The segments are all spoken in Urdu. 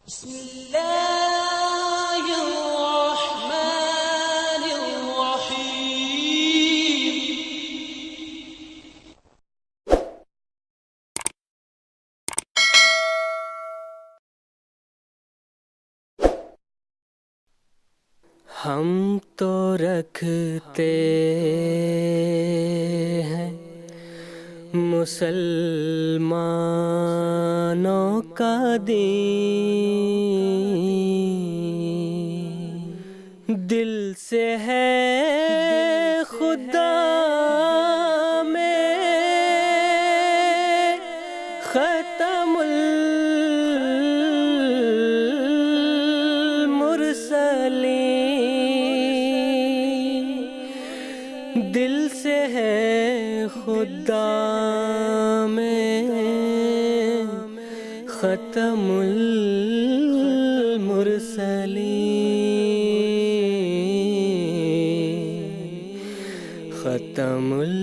بسم اللہ الرحمن الرحیم۔ ہم تو رکھتے ہیں مسلمانوں کا دین، دل سے ہے خدا میں ختم المرسلین، دل سے ہے خدا میں ختم المرسلین، ختم المرسلین۔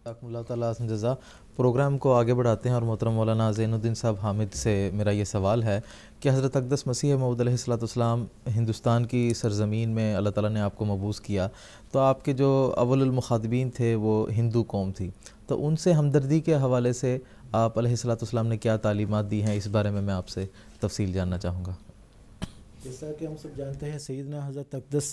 جزاکم اللہ تعالیٰ حسن جزا۔ پروگرام کو آگے بڑھاتے ہیں اور محترم مولانا زین الدین صاحب حامد سے میرا یہ سوال ہے کہ حضرت اقدس مسیح موعود علیہ السلام ہندوستان کی سرزمین میں اللہ تعالیٰ نے آپ کو مبعوث کیا، تو آپ کے جو اول المخاطبین تھے وہ ہندو قوم تھی، تو ان سے ہمدردی کے حوالے سے آپ علیہ السلام نے کیا تعلیمات دی ہیں، اس بارے میں آپ سے تفصیل جاننا چاہوں گا۔ جیسا کہ ہم سب جانتے ہیں سیدنا حضرت اقدس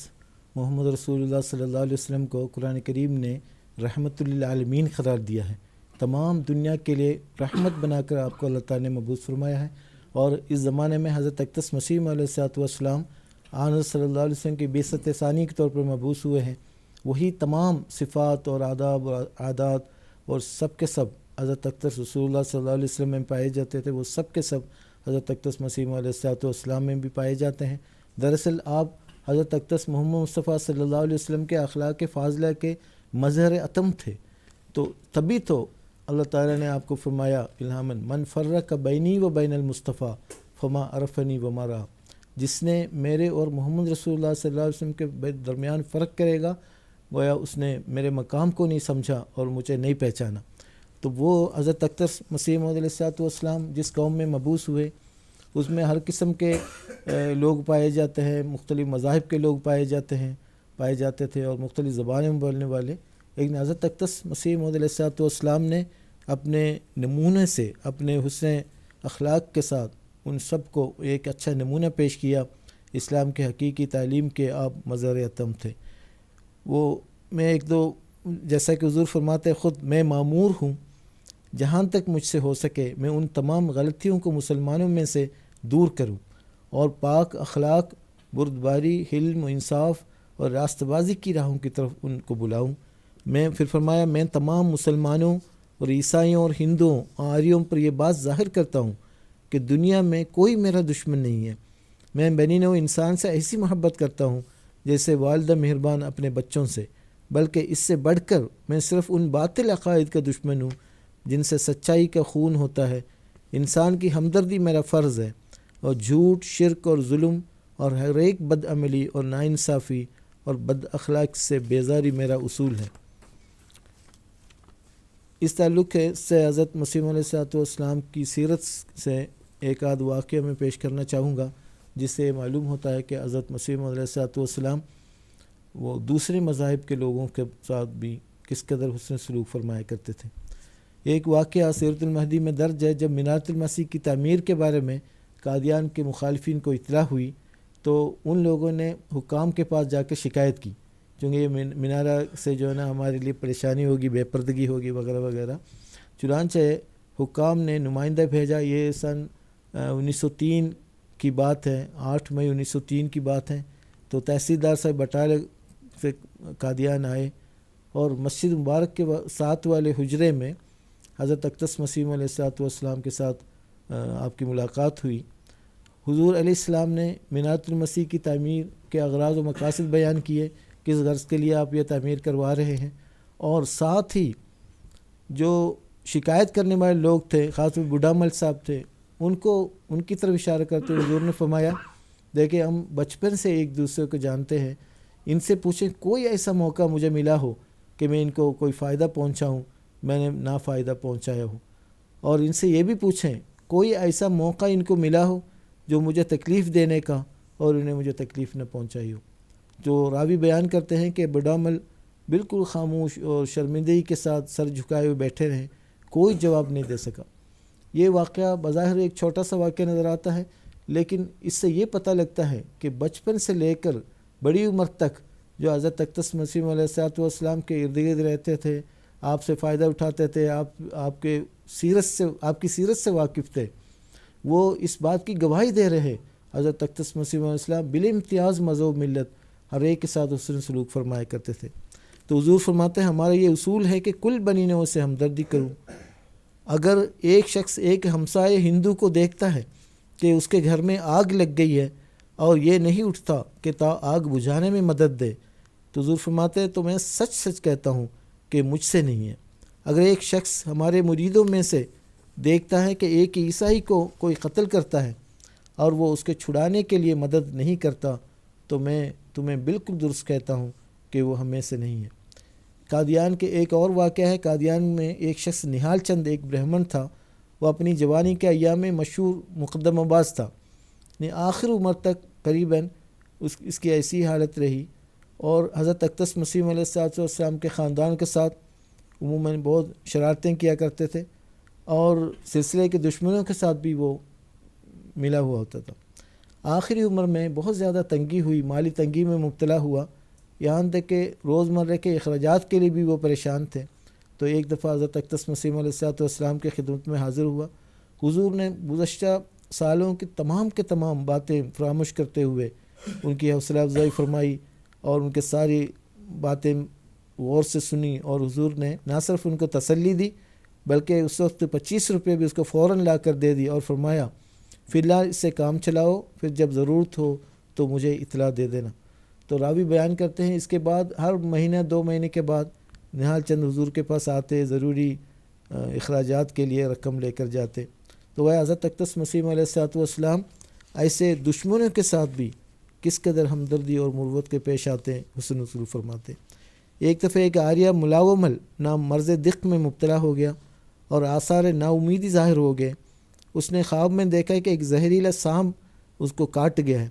محمد رسول اللہ صلی اللہ علیہ وسلم کو قرآن کریم نے رحمت للعالمین قرار دیا ہے، تمام دنیا کے لیے رحمت بنا کر آپ کو اللہ تعالیٰ نے مبعوث فرمایا ہے۔ اور اس زمانے میں حضرت اقدس مسیح علیہ السلام آن صلی اللہ علیہ وسلم کی بعثت ثانی کے طور پر مبعوث ہوئے ہیں، وہی تمام صفات اور آداب اور عادات اور سب کے سب حضرت اقدس رسول اللہ صلی اللہ علیہ وسلم میں پائے جاتے تھے، وہ سب کے سب حضرت اقدس مسیح علیہ السلام میں بھی پائے جاتے ہیں۔ دراصل آپ حضرت اقدس محمد مصطفیٰ صلی اللہ علیہ وسلم کے اخلاق فاضلہ کے مظہر اتم تھے، تو تبھی تو اللہ تعالیٰ نے آپ کو فرمایا الہاماً من فرق بینی و بین المصطفیٰ فما عرفنی وما رآ، جس نے میرے اور محمد رسول اللہ صلی اللہ علیہ وسلم کے درمیان فرق کرے گا گویا اس نے میرے مقام کو نہیں سمجھا اور مجھے نہیں پہچانا۔ تو وہ حضرت اقدس مسیح موعود علیہ السلام جس قوم میں مبعوث ہوئے اس میں ہر قسم کے لوگ پائے جاتے ہیں، مختلف مذاہب کے لوگ پائے جاتے تھے اور مختلف زبانیں بولنے والے، لیکن حضرت اقدس مسیح موعود علیہ السلام نے اپنے نمونے سے، اپنے حسن اخلاق کے ساتھ ان سب کو ایک اچھا نمونہ پیش کیا۔ اسلام کے حقیقی تعلیم کے آپ مظہر اتم تھے۔ وہ میں ایک دو جیسا کہ حضور فرماتے خود میں مامور ہوں جہاں تک مجھ سے ہو سکے میں ان تمام غلطیوں کو مسلمانوں میں سے دور کروں اور پاک اخلاق، بردباری، حلم و انصاف اور راست بازی کی راہوں کی طرف ان کو بلاؤں۔ میں پھر فرمایا میں تمام مسلمانوں اور عیسائیوں اور ہندوؤں آریوں پر یہ بات ظاہر کرتا ہوں کہ دنیا میں کوئی میرا دشمن نہیں ہے، میں بنی نوع انسان سے ایسی محبت کرتا ہوں جیسے والدہ مہربان اپنے بچوں سے، بلکہ اس سے بڑھ کر میں صرف ان باطل عقائد کا دشمن ہوں جن سے سچائی کا خون ہوتا ہے۔ انسان کی ہمدردی میرا فرض ہے اور جھوٹ، شرک اور ظلم اور ہر ایک بد عملی اور ناانصافی اور بد اخلاق سے بیزاری میرا اصول ہے۔ اس تعلق سے حضرت مسیح علیہ السلام کی سیرت سے ایک آدھ واقعہ میں پیش کرنا چاہوں گا، جس سے معلوم ہوتا ہے کہ حضرت مسیح علیہ السلام وہ دوسرے مذاہب کے لوگوں کے ساتھ بھی کس قدر حسن سلوک فرمایا کرتے تھے۔ ایک واقعہ سیرت المہدی میں درج ہے، جب مینارۃ المسیح کی تعمیر کے بارے میں قادیان کے مخالفین کو اطلاع ہوئی تو ان لوگوں نے حکام کے پاس جا کے شکایت کی، چونکہ یہ مینارہ سے جو ہے نا ہمارے لیے پریشانی ہوگی، بے پردگی ہوگی وغیرہ وغیرہ۔ چنانچہ حکام نے نمائندہ بھیجا، یہ سن 1903 کی بات ہے، 8 مئی 1903 کی بات ہے۔ تو تحصیلدار صاحب بٹالہ سے قادیان آئے اور مسجد مبارک کے ساتھ والے حجرے میں حضرت اقدس مسیح علیہ السلام کے ساتھ آپ کی ملاقات ہوئی۔ حضور علیہ السلام نے مینارۃ المسیح کی تعمیر کے اغراض و مقاصد بیان کیے، کس غرض کے لیے آپ یہ تعمیر کروا رہے ہیں، اور ساتھ ہی جو شکایت کرنے والے لوگ تھے، خاص طور پر بڈھا مل صاحب تھے، ان کی طرف اشارہ کرتے ہوئے حضور نے فرمایا دیکھیں ہم بچپن سے ایک دوسرے کو جانتے ہیں، ان سے پوچھیں کوئی ایسا موقع مجھے ملا ہو کہ میں ان کو کوئی فائدہ پہنچاؤں، میں نے نافائدہ پہنچایا ہو. اور ان سے یہ بھی پوچھیں کوئی ایسا موقع ان کو ملا ہو جو مجھے تکلیف دینے کا اور انہیں مجھے تکلیف نہ پہنچائی ہو. جو راوی بیان کرتے ہیں کہ بڈامل بالکل خاموش اور شرمندگی کے ساتھ سر جھکائے ہوئے بیٹھے رہے، کوئی جواب نہیں دے سکا. یہ واقعہ بظاہر ایک چھوٹا سا واقعہ نظر آتا ہے، لیکن اس سے یہ پتہ لگتا ہے کہ بچپن سے لے کر بڑی عمر تک جو حضرت اقدس مسیح علیہ الصلوۃ والسلام کے ارد گرد رہتے تھے، آپ سے فائدہ اٹھاتے تھے، آپ کی سیرت سے واقف تھے، وہ اس بات کی گواہی دے رہے حضرت اقدس مسیح علیہ السلام بلا امتیاز مذہب ملت ہر ایک کے ساتھ حسن سلوک فرمایا کرتے تھے. تو حضور فرماتے ہیں ہمارا یہ اصول ہے کہ کل بنی نوع سے ہمدردی کروں. اگر ایک شخص ایک ہمسائے ہندو کو دیکھتا ہے کہ اس کے گھر میں آگ لگ گئی ہے اور یہ نہیں اٹھتا کہ تا آگ بجھانے میں مدد دے، تو حضور فرماتے ہیں تو میں سچ سچ کہتا ہوں کہ مجھ سے نہیں ہے. اگر ایک شخص ہمارے مریدوں میں سے دیکھتا ہے کہ ایک عیسائی کو کوئی قتل کرتا ہے اور وہ اس کے چھڑانے کے لیے مدد نہیں کرتا، تو میں تمہیں بالکل درست کہتا ہوں کہ وہ ہمیں سے نہیں ہے. قادیان کے ایک اور واقعہ ہے. قادیان میں ایک شخص نہال چند ایک برہمن تھا. وہ اپنی جوانی کے ایام میں مشہور مقدم باز تھا. آخر عمر تک قریباً اس کی ایسی حالت رہی، اور حضرت اقدس مسیح علیہ الصلوۃ والسلام کے خاندان کے ساتھ عموماً بہت شرارتیں کیا کرتے تھے، اور سلسلے کے دشمنوں کے ساتھ بھی وہ ملا ہوا ہوتا تھا. آخری عمر میں بہت زیادہ تنگی ہوئی، مالی تنگی میں مبتلا ہوا، یہاں تک کہ روزمرہ کے اخراجات کے لیے بھی وہ پریشان تھے. تو ایک دفعہ حضرت اقدس مسیح علیہ الصلوۃ والسلام کی خدمت میں حاضر ہوا. حضور نے گزشتہ سالوں کی تمام باتیں فراموش کرتے ہوئے ان کی حوصلہ افزائی فرمائی اور ان کے ساری باتیں غور سے سنی، اور حضور نے نہ صرف ان کو تسلی دی بلکہ اس وقت 25 روپے بھی اس کو فوراً لا کر دے دی، اور فرمایا فی الحال اس سے کام چلاؤ، پھر جب ضرورت ہو تو مجھے اطلاع دے دینا. تو راوی بیان کرتے ہیں اس کے بعد ہر مہینہ 2 مہینے کے بعد نہال چند حضور کے پاس آتے، ضروری اخراجات کے لیے رقم لے کر جاتے. تو وہ حضرت اقدس مسیح علیہ الصلوۃ والسلام ایسے دشمنوں کے ساتھ بھی کس قدر ہمدردی اور مروت کے پیش آتے ہیں، حسن و سلوک فرماتے. ایک دفعہ ایک آریہ ملاومل نام مرض دق میں مبتلا ہو گیا اور آثار نا امیدی ظاہر ہو گئے. اس نے خواب میں دیکھا کہ ایک زہریلا سانپ اس کو کاٹ گیا ہے.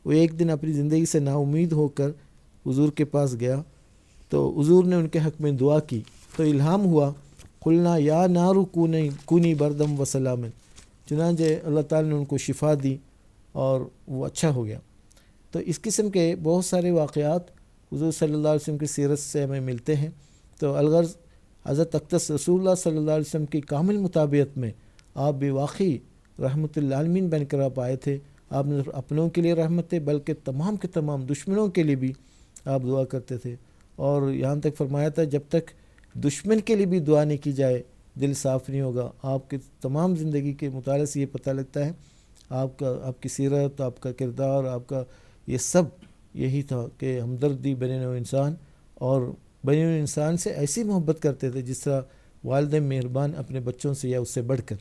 وہ ایک دن اپنی زندگی سے نا امید ہو کر حضور کے پاس گیا، تو حضور نے ان کے حق میں دعا کی. تو الہام ہوا، قلنا یا نارو کونی بردم و سلام. چنانچہ اللہ تعالیٰ نے ان کو شفا دی اور وہ اچھا ہو گیا. تو اس قسم کے بہت سارے واقعات حضور صلی اللہ علیہ وسلم کی سیرت سے ہمیں ملتے ہیں. تو الغرض حضرت اقدس رسول اللہ صلی اللہ علیہ وسلم کی کامل مطابعت میں آپ بھی واقعی رحمت للعالمین بن کر آپ آئے تھے. آپ نے اپنوں کے لیے رحمت تھے بلکہ تمام کے تمام دشمنوں کے لیے بھی آپ دعا کرتے تھے. اور یہاں تک فرمایا تھا جب تک دشمن کے لیے بھی دعا نہیں کی جائے دل صاف نہیں ہوگا. آپ کی تمام زندگی کے مطالعے سے یہ پتہ لگتا ہے آپ کی سیرت، آپ کا کردار، آپ کا یہ سب یہی تھا کہ ہمدردی بنے نوع انسان، اور بنے نوع انسان سے ایسی محبت کرتے تھے جس طرح والدین مہربان اپنے بچوں سے یا اس سے بڑھ کر.